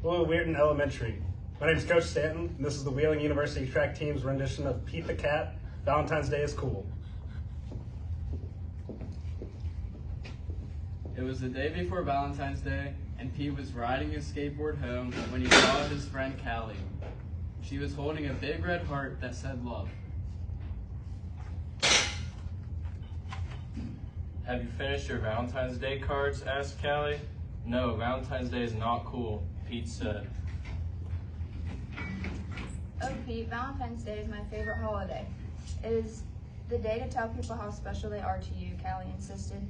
Hello, Weirton Elementary. My name is Coach Stanton, and this is the Wheeling University track team's rendition of Pete the Cat, Valentine's Day is Cool. It was the day before Valentine's Day, and Pete was riding his skateboard home when he saw his friend Callie. She was holding a big red heart that said love. Have you finished your Valentine's Day cards? Asked Callie. No, Valentine's Day is not cool, Pete said. Oh, Pete, Valentine's Day is my favorite holiday. It is the day to tell people how special they are to you, Callie insisted.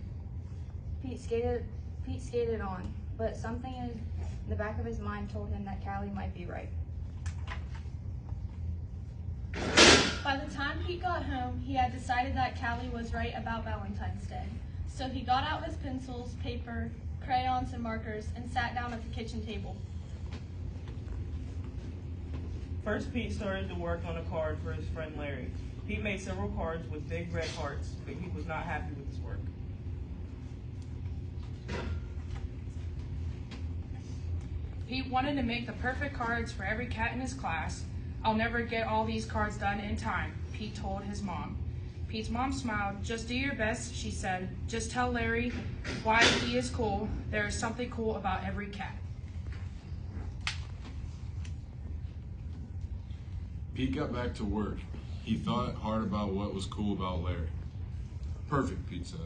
Pete skated on, but something in the back of his mind told him that Callie might be right. By the time Pete got home, he had decided that Callie was right about Valentine's Day. So he got out his pencils, paper, crayons, and markers and sat down at the kitchen table. First, Pete started to work on a card for his friend Larry. Pete made several cards with big red hearts, but he was not happy with his work. Pete wanted to make the perfect cards for every cat in his class. I'll never get all these cards done in time, Pete told his mom. Pete's mom smiled. Just do your best, she said. Just tell Larry why he is cool. There is something cool about every cat. Pete got back to work. He thought hard about what was cool about Larry. Perfect, Pete said.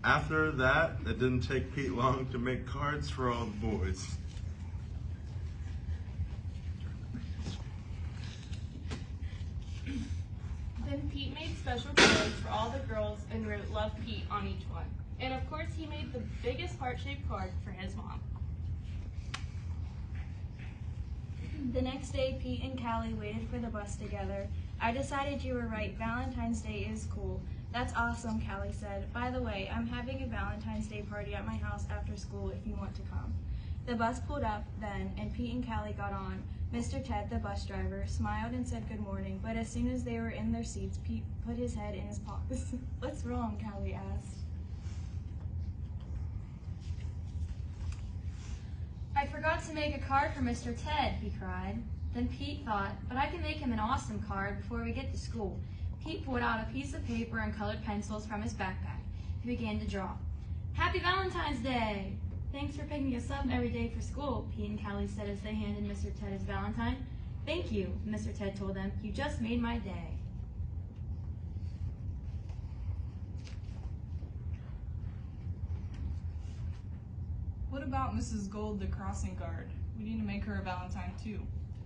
After that, it didn't take Pete long to make cards for all the boys. Then Pete made special cards for all the girls and wrote "Love Pete" on each one. And of course, he made the biggest heart-shaped card for his mom. The next day, Pete and Callie waited for the bus together. I decided you were right. Valentine's Day is cool. That's awesome, Callie said. By the way, I'm having a Valentine's Day party at my house after school if you want to come. The bus pulled up then, and Pete and Callie got on. Mr. Ted, the bus driver, smiled and said good morning, but as soon as they were in their seats, Pete put his head in his pocket. What's wrong? Callie asked. I forgot to make a card for Mr. Ted, he cried. Then Pete thought, but I can make him an awesome card before we get to school. Pete pulled out a piece of paper and colored pencils from his backpack. He began to draw. Happy Valentine's Day! Thanks for picking us up every day for school, Pete and Callie said as they handed Mr. Ted his Valentine. Thank you, Mr. Ted told them. You just made my day. What about Mrs. Gold, the crossing guard? We need to make her a Valentine too.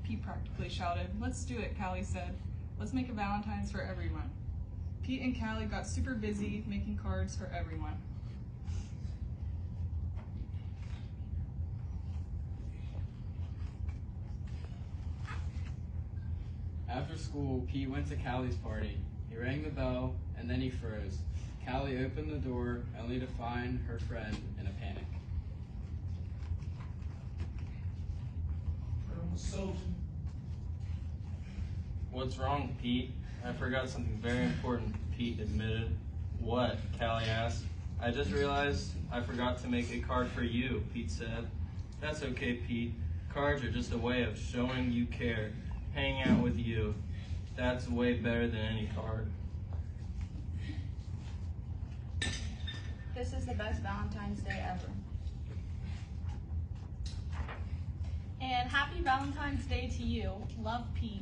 Pete practically shouted. Let's do it, Callie said. Let's make a Valentine's for everyone. Pete and Callie got super busy making cards for everyone. After school, Pete went to Callie's party. He rang the bell, and then he froze. Callie opened the door, only to find her friend in a panic. What's wrong, Pete? I forgot something very important, Pete admitted. What? Callie asked. I just realized I forgot to make a card for you, Pete said. That's okay, Pete. Cards are just a way of showing you care, hanging out with you. That's way better than any card. This is the best Valentine's Day ever. And happy Valentine's Day to you. Love, Pete.